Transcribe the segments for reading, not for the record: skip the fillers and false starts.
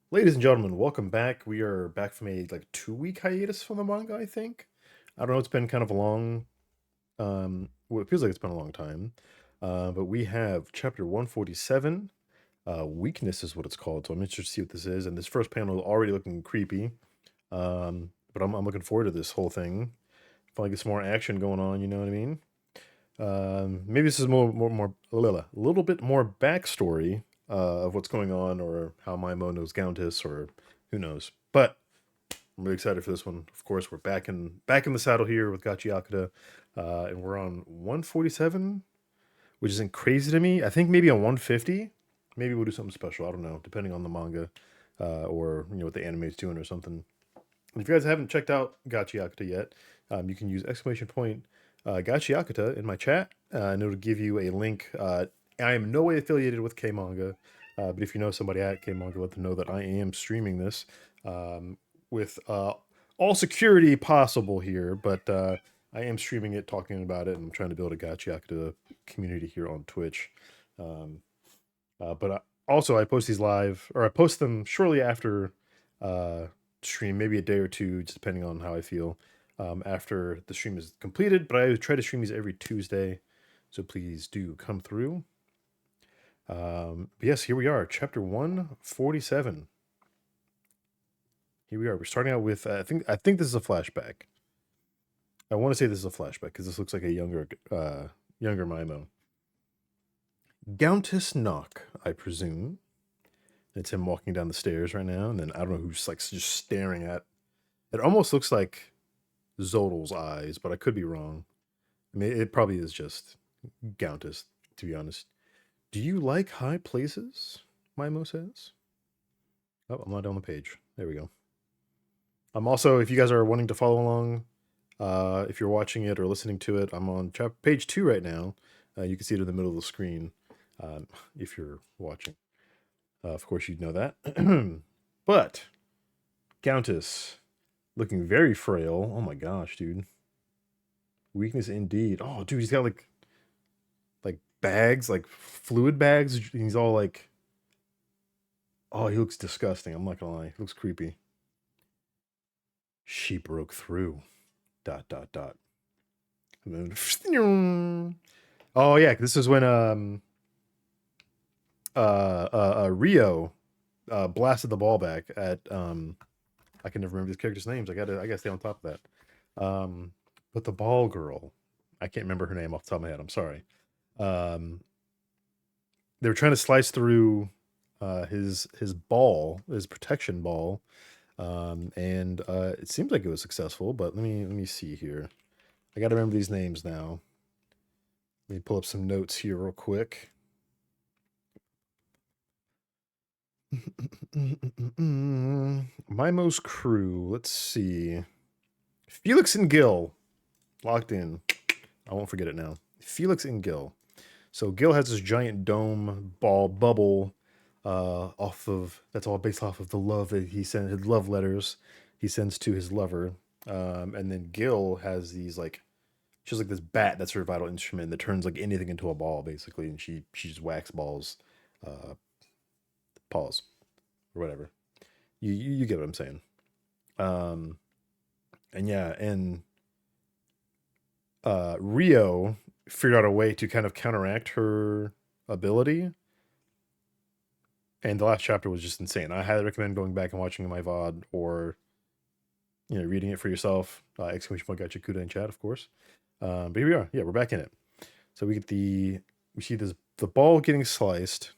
Ladies and gentlemen, welcome back. We are back from a 2 week hiatus from the manga, I think. I don't know, it's been kind of a long well, it feels like it's been a long time. But we have chapter 147. Weakness is what it's called. So I'm interested to see what this is. And this first panel is already looking creepy. But I'm looking forward to this whole thing. Probably get some more action going on, you know what I mean? Maybe this is a little bit more backstory of what's going on, or how Maimo knows Countess, or who knows. But I'm really excited for this one. Of course, we're back in the saddle here with Gachiakuta, and we're on 147, which isn't crazy to me. I think maybe on 150, maybe we'll do something special. I don't know, depending on the manga, or what the anime's doing or something. If you guys haven't checked out Gachiakuta yet, you can use exclamation point Gachiakuta in my chat, and it'll give you a link. I am no way affiliated with K Manga, but if you know somebody at K Manga, let them know that I am streaming this with all security possible here. But I am streaming it, talking about it, and I'm trying to build a Gachiakuta community here on Twitch. Um, but also, I post these live, or I post them shortly after stream, maybe a day or two, just depending on how I feel, after the stream is completed. But I try to stream these every Tuesday, so please do come through. Yes, here we are, chapter 147. Here we are. We're starting out with I think this is a flashback. I want to say this is a flashback because this looks like a younger Maimo. Countess knock, I presume. It's him walking down the stairs right now, and then I don't know who's just staring at. It almost looks like Zodal's eyes, but I could be wrong. I mean, it probably is just Countess, to be honest. Do you like high places? Maimo says. Oh, I'm not on the page. There we go. I'm also, if you guys are wanting to follow along, if you're watching it or listening to it, I'm on page 2 right now. You can see it in the middle of the screen, if you're watching. Of course, you'd know that. But Countess looking very frail. Oh my gosh, dude. Weakness indeed. Oh, dude, he's got like bags, like fluid bags. He's all like, oh, he looks disgusting. I'm not gonna lie. He looks creepy. She broke through. Dot dot dot. And then, oh yeah, this is when Rio blasted the ball back at I can never remember these characters' names. I gotta stay on top of that. But the ball girl, I can't remember her name off the top of my head. I'm sorry. Um, they were trying to slice through his ball, his protection ball, and it seems like it was successful. But let me see here. I got to remember these names now. Let me pull up some notes here real quick. Mimo's crew. Let's see. Felix and Gil locked in. I won't forget it now. Felix and Gil. So Gil has this giant dome ball bubble, off of that's all based off of the love that he sent, his love letters he sends to his lover. And then Gil has these like she's like this bat that's her vital instrument that turns like anything into a ball basically, and she just wax balls, uh, paws or whatever. You get what I'm saying. Um, and yeah, and Rio figured out a way to kind of counteract her ability. And the last chapter was just insane. I highly recommend going back and watching my VOD, or reading it for yourself. Exclamation point Gachiakuta in chat, of course. But here we are. Yeah, we're back in it. So we see the ball getting sliced.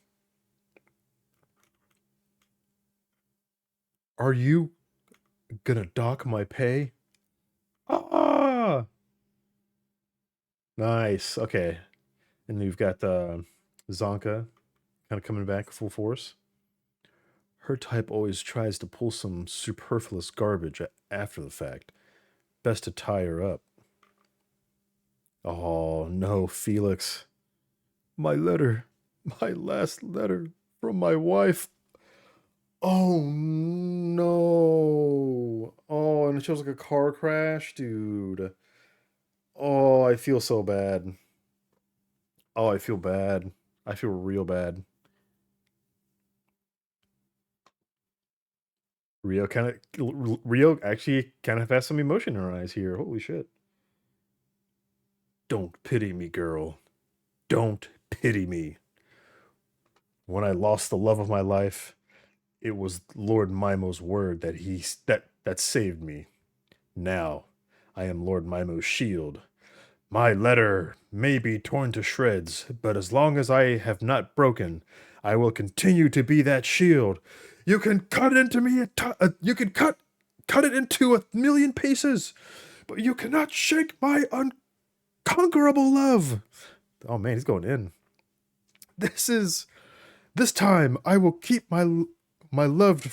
Are you gonna dock my pay? Ah, nice. Okay, and we've got Zonka kind of coming back full force. Her type always tries to pull some superfluous garbage after the fact. Best to tie her up. Oh no, Felix. My letter. My last letter from my wife. Oh no. Oh, and it shows like a car crash, dude. Oh, I feel so bad. Oh, I feel bad. I feel real bad. Rio actually kind of has some emotion in her eyes here. Holy shit. Don't pity me, girl. Don't pity me. When I lost the love of my life, it was Lord Mimo's word that saved me. Now, I am Lord Mimo's shield. My letter may be torn to shreds, but as long as I have not broken, I will continue to be that shield. You can cut it into me. You can cut it into 1,000,000 pieces, but you cannot shake my unconquerable love. Oh man, he's going in. This time I will keep my loved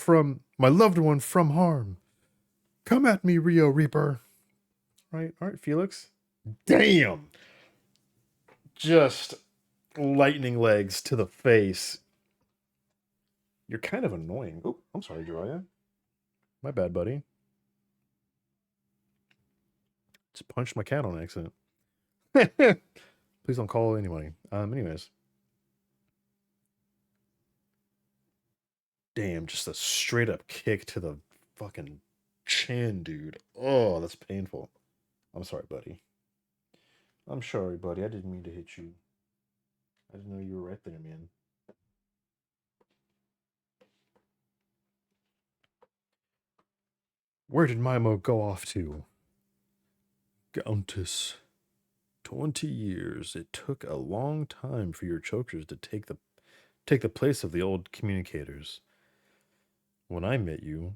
one from harm. Come at me, Rio Reaper. All right, Felix. Damn. Just lightning legs to the face. You're kind of annoying. Oh, I'm sorry, Jiraiya. My bad, buddy. Just punched my cat on accident. Please don't call anybody. Anyways. Damn, just a straight up kick to the fucking chin, dude. Oh, that's painful. I'm sorry, buddy. I'm sorry, buddy. I didn't mean to hit you. I didn't know you were right there, man. Where did Mimo go off to? Countess. 20 years. It took a long time for your chokers to take the place of the old communicators. When I met you,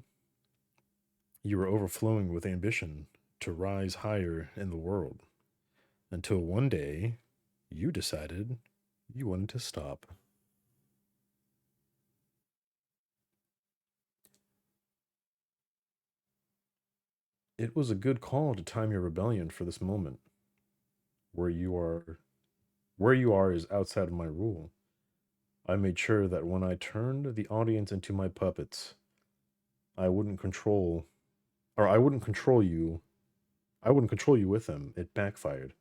you were overflowing with ambition to rise higher in the world. Until one day, you decided you wanted to stop. It was a good call to time your rebellion for this moment. Where you are where you are is outside of my rule. I made sure that when I turned the audience into my puppets, I wouldn't control I wouldn't control you. I wouldn't control you with them. It backfired.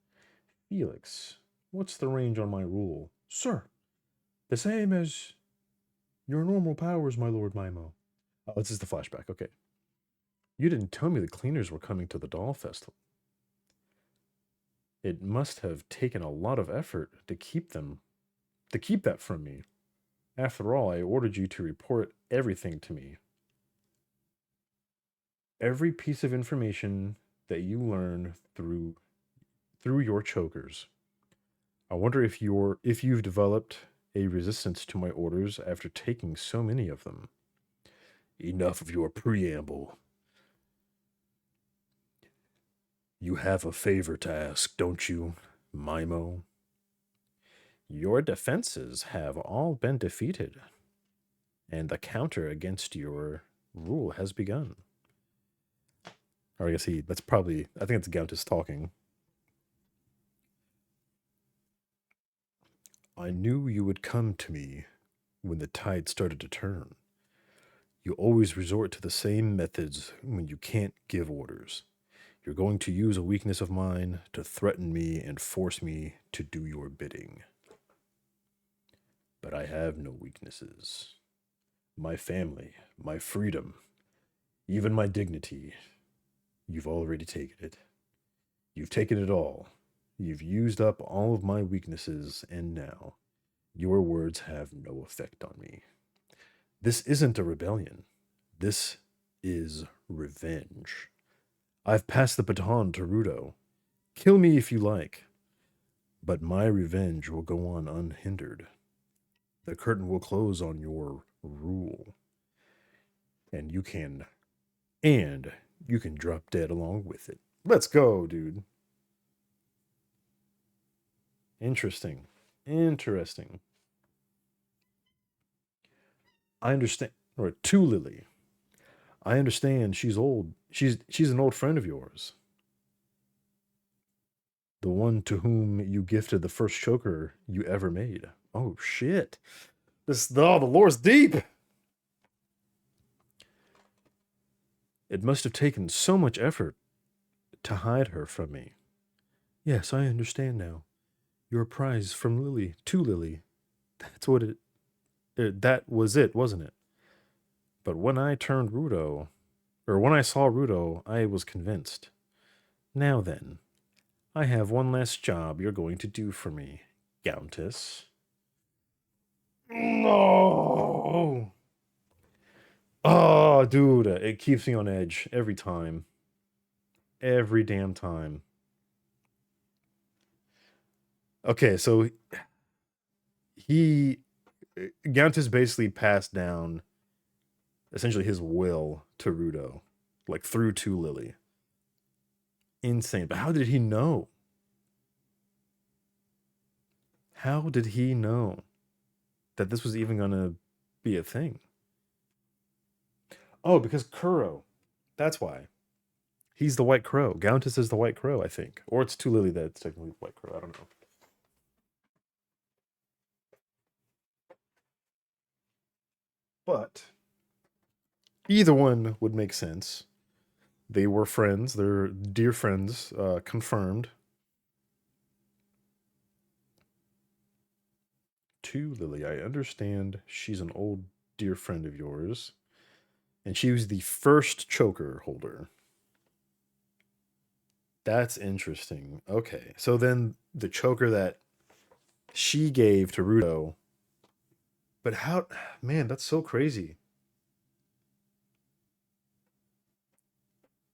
Felix, what's the range on my rule? Sir, the same as your normal powers, my Lord Mimo. Oh, this is the flashback. Okay. You didn't tell me the cleaners were coming to the doll festival. It must have taken a lot of effort to keep that from me. After all, I ordered you to report everything to me. Every piece of information that you learn through your chokers. I wonder if you've developed a resistance to my orders after taking so many of them. Enough of your preamble. You have a favor to ask, don't you, Mimo? Your defenses have all been defeated, and the counter against your rule has begun. Or I guess I think it's Gauntus talking. I knew you would come to me when the tide started to turn. You always resort to the same methods when you can't give orders. You're going to use a weakness of mine to threaten me and force me to do your bidding. But I have no weaknesses. My family, my freedom, even my dignity. You've already taken it. You've taken it all. You've used up all of my weaknesses, and now your words have no effect on me. This isn't a rebellion. This is revenge. I've passed the baton to Rudo. Kill me if you like, but my revenge will go on unhindered. The curtain will close on your rule, and and you can drop dead along with it. Let's go, dude. Interesting. Interesting. I understand. Or to Lily. I understand she's old. She's an old friend of yours. The one to whom you gifted the first choker you ever made. Oh shit. The lore's deep. It must have taken so much effort to hide her from me. Yes, I understand now. Your prize from Lily to Lily. That's what that was it, wasn't it? But when I turned Rudo, Or when I saw Rudo, I was convinced. Now then, I have one last job you're going to do for me, Countess. No! Oh, dude, it keeps me on edge every time. Every damn time. Okay, so he Countess basically passed down essentially his will to Rudo, like through to Lily. Insane. But how did he know? How did he know that this was even gonna be a thing? Oh, because Kuro. That's why. He's the White Crow. Gauntus is the White Crow, I think. Or it's to Lily that's technically the White Crow. I don't know. But either one would make sense. They were friends. They're dear friends, confirmed. To Lily, I understand she's an old dear friend of yours. And she was the first choker holder. That's interesting. Okay. So then the choker that she gave to Rudo. But how, man, that's so crazy.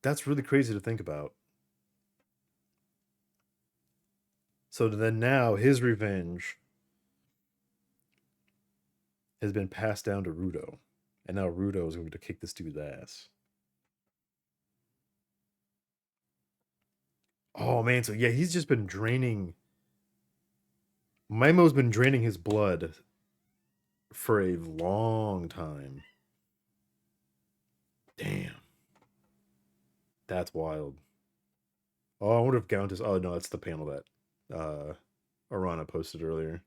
That's really crazy to think about. So then now his revenge has been passed down to Rudo. And now Rudo is going to kick this dude's ass. Oh man, so yeah, he's just been draining. Maimo's been draining his blood for a long time. Damn. That's wild. Oh, I wonder if Gaunt. Oh no, that's the panel that Arana posted earlier.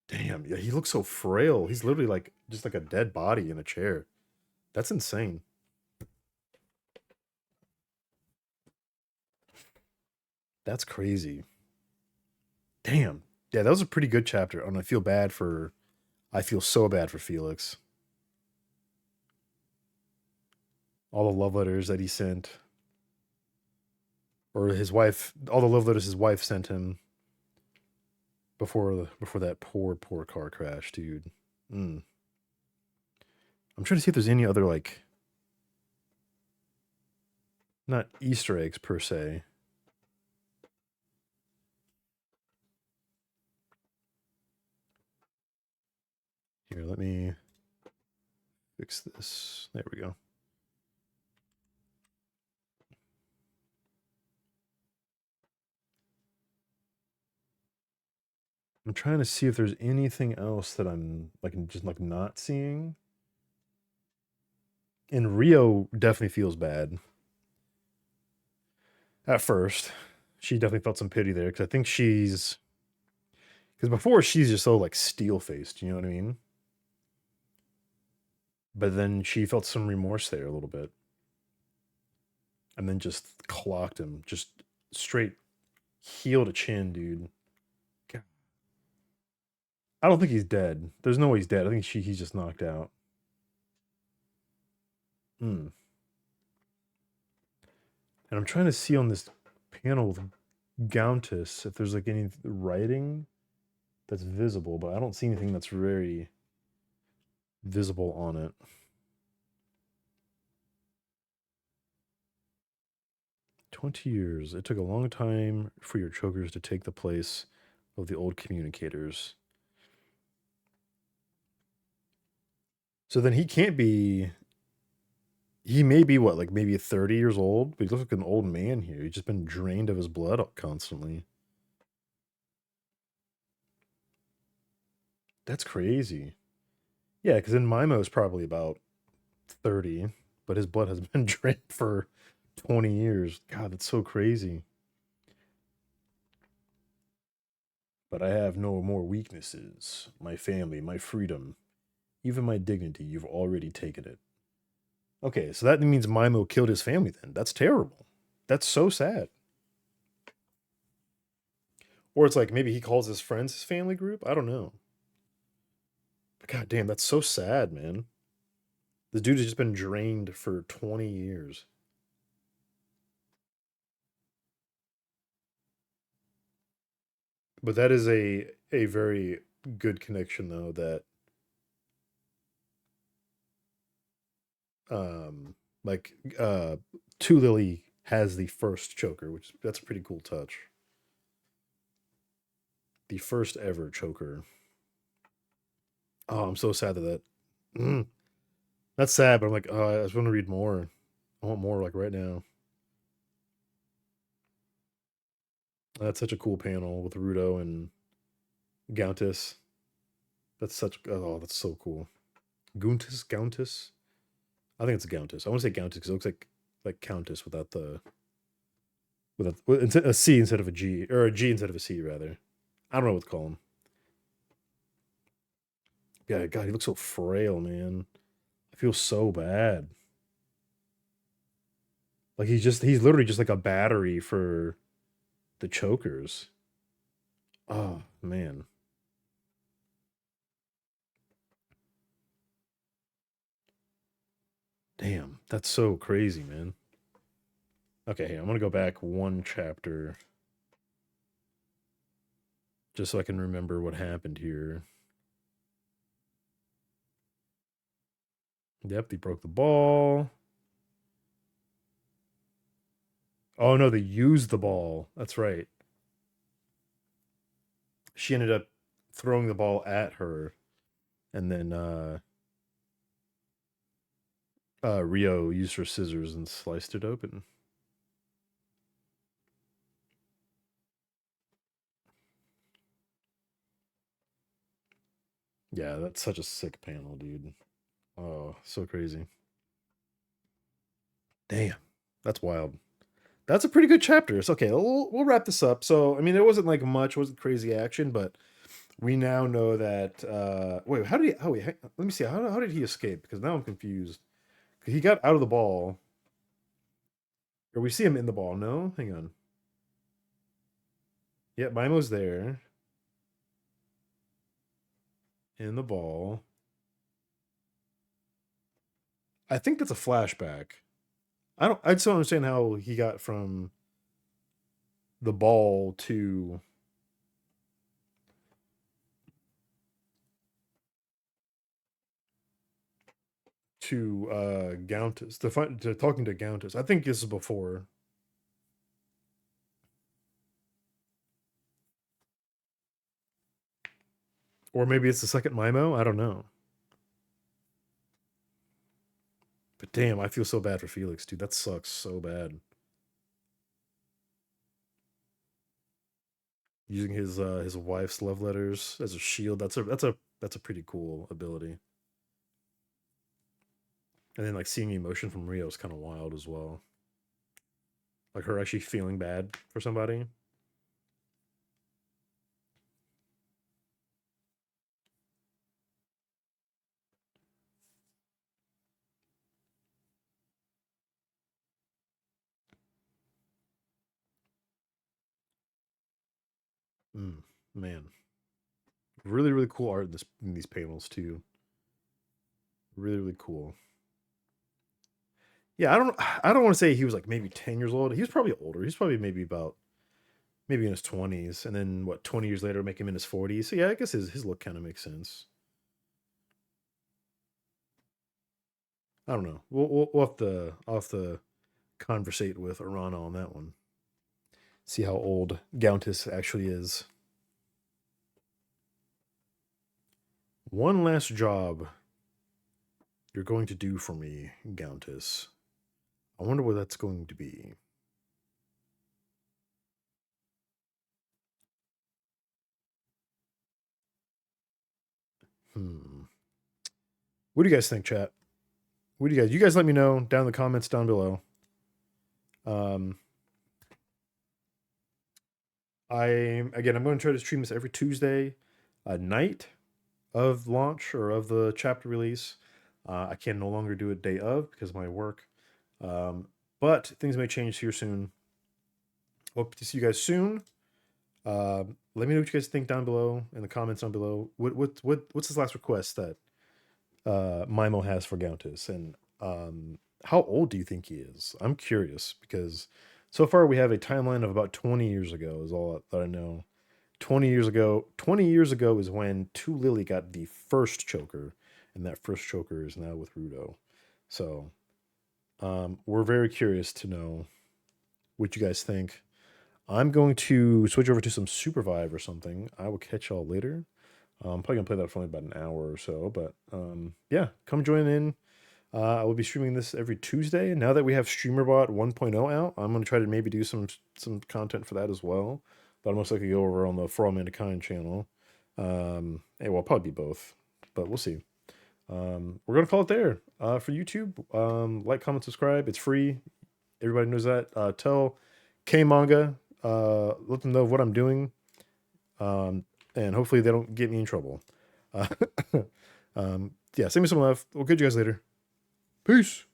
Damn, yeah, he looks so frail. He's literally like just like a dead body in a chair. That's insane. That's crazy. Damn. Yeah, that was a pretty good chapter. And I feel so bad for Felix. All the love letters that he sent. Or his wife, all the love letters his wife sent him before that poor car crash, dude. Mm. I'm trying to see if there's any other like not Easter eggs per se. Here, let me fix this. There we go. I'm trying to see if there's anything else that I'm like just like not seeing. And Rio definitely feels bad. At first, she definitely felt some pity there because I think because before she's just so like steel faced, you know what I mean? But then she felt some remorse there a little bit, and then just clocked him, just straight heel to chin, dude. God. I don't think he's dead. There's no way he's dead. I think he's just knocked out. Hmm. And I'm trying to see on this panel with Gauntus if there's like any writing that's visible, but I don't see anything that's very visible on it. 20 years. It took a long time for your chokers to take the place of the old communicators. So then he can't be. He may be what, like maybe 30 years old, but he looks like an old man here. He's just been drained of his blood constantly. That's crazy. Yeah, because then Mimo's probably about 30, but his blood has been drained for 20 years. God, that's so crazy. But I have no more weaknesses. My family, my freedom, even my dignity, you've already taken it. Okay, so that means Mimo killed his family then. That's terrible. That's so sad. Or it's like maybe he calls his friends his family group. I don't know. But god damn, that's so sad, man. The dude has just been drained for 20 years. But that is a very good connection though that um like Two Lily has the first choker, which that's a pretty cool touch. The first ever choker. Oh, I'm so sad that. That's sad, but I'm like, oh, I just want to read more. I want more like right now. That's such a cool panel with Rudo and Gauntis. That's such oh, that's so cool. Gauntis. I think it's a Gauntis. I want to say Gauntis because it looks like Countess without the with a C instead of a G, or a G instead of a C rather. I don't know what to call him. Yeah, God, he looks so frail, man. I feel so bad. Like he's literally just like a battery for the chokers. Oh man. Damn, that's so crazy, man. Okay, I'm gonna go back one chapter just so I can remember what happened here. Yep, he broke the ball. Oh no, they used the ball. That's right. She ended up throwing the ball at her, and then Rio used her scissors and sliced it open. Yeah, that's such a sick panel, dude. Oh, so crazy. Damn, that's wild. That's a pretty good chapter. It's okay. We'll wrap this up. So, I mean, there wasn't like much, wasn't crazy action, but we now know that. Wait, how did he? Oh, wait, let me see. How did he escape? Because now I'm confused. He got out of the ball, or we see him in the ball. No, hang on. Yeah, Mimo's there in the ball. I think that's a flashback. I just don't understand how he got from the ball to Gauntis to talking to Gauntis. I think this is before, or maybe it's the second Mimo. I don't know. But damn, I feel so bad for Felix, dude. That sucks so bad. Using his wife's love letters as a shield. That's a pretty cool ability. And then like seeing emotion from Rio is kind of wild as well. Like her actually feeling bad for somebody. Mm, man, really cool art in these panels too. Really cool. Yeah, I don't want to say he was like maybe 10 years old. He was probably older. He's probably maybe about maybe in his 20s, and then what 20 years later make him in his 40s. So yeah, I guess his look kind of makes sense. I don't know. I'll have to conversate with Arana on that one. See how old Gauntis actually is. One last job you're going to do for me, Gauntis. I wonder what that's going to be. Hmm. What do you guys think, chat? What do you guys let me know down in the comments down below. Um, I'm going to try to stream this every Tuesday night of launch or of the chapter release. I can no longer do it day of because of my work. Um, but things may change here soon. Hope to see you guys soon. Let me know what you guys think down below in the comments down below. What's this last request that Mimo has for Gauntis, and how old do you think he is? I'm curious because so far we have a timeline of about 20 years ago. Is all that I know. 20 years ago. 20 years ago is when Two Lily got the first choker, and that first choker is now with Rudo. So we're very curious to know what you guys think. I'm going to switch over to some Supervive or something. I will catch y'all later. I'm probably gonna play that for only about an hour or so, but yeah, come join in. I will be streaming this every Tuesday. Now that we have StreamerBot 1.0 out, I'm gonna try to maybe do some content for that as well. But I'll most likely go over on the For All Mankind channel. It will probably be both, but we'll see. We're gonna call it there for YouTube. Like, comment, subscribe. It's free. Everybody knows that. Tell K Manga. Let them know what I'm doing. And hopefully they don't get me in trouble. Uh, yeah, send me some love. We'll catch you guys later. Peace.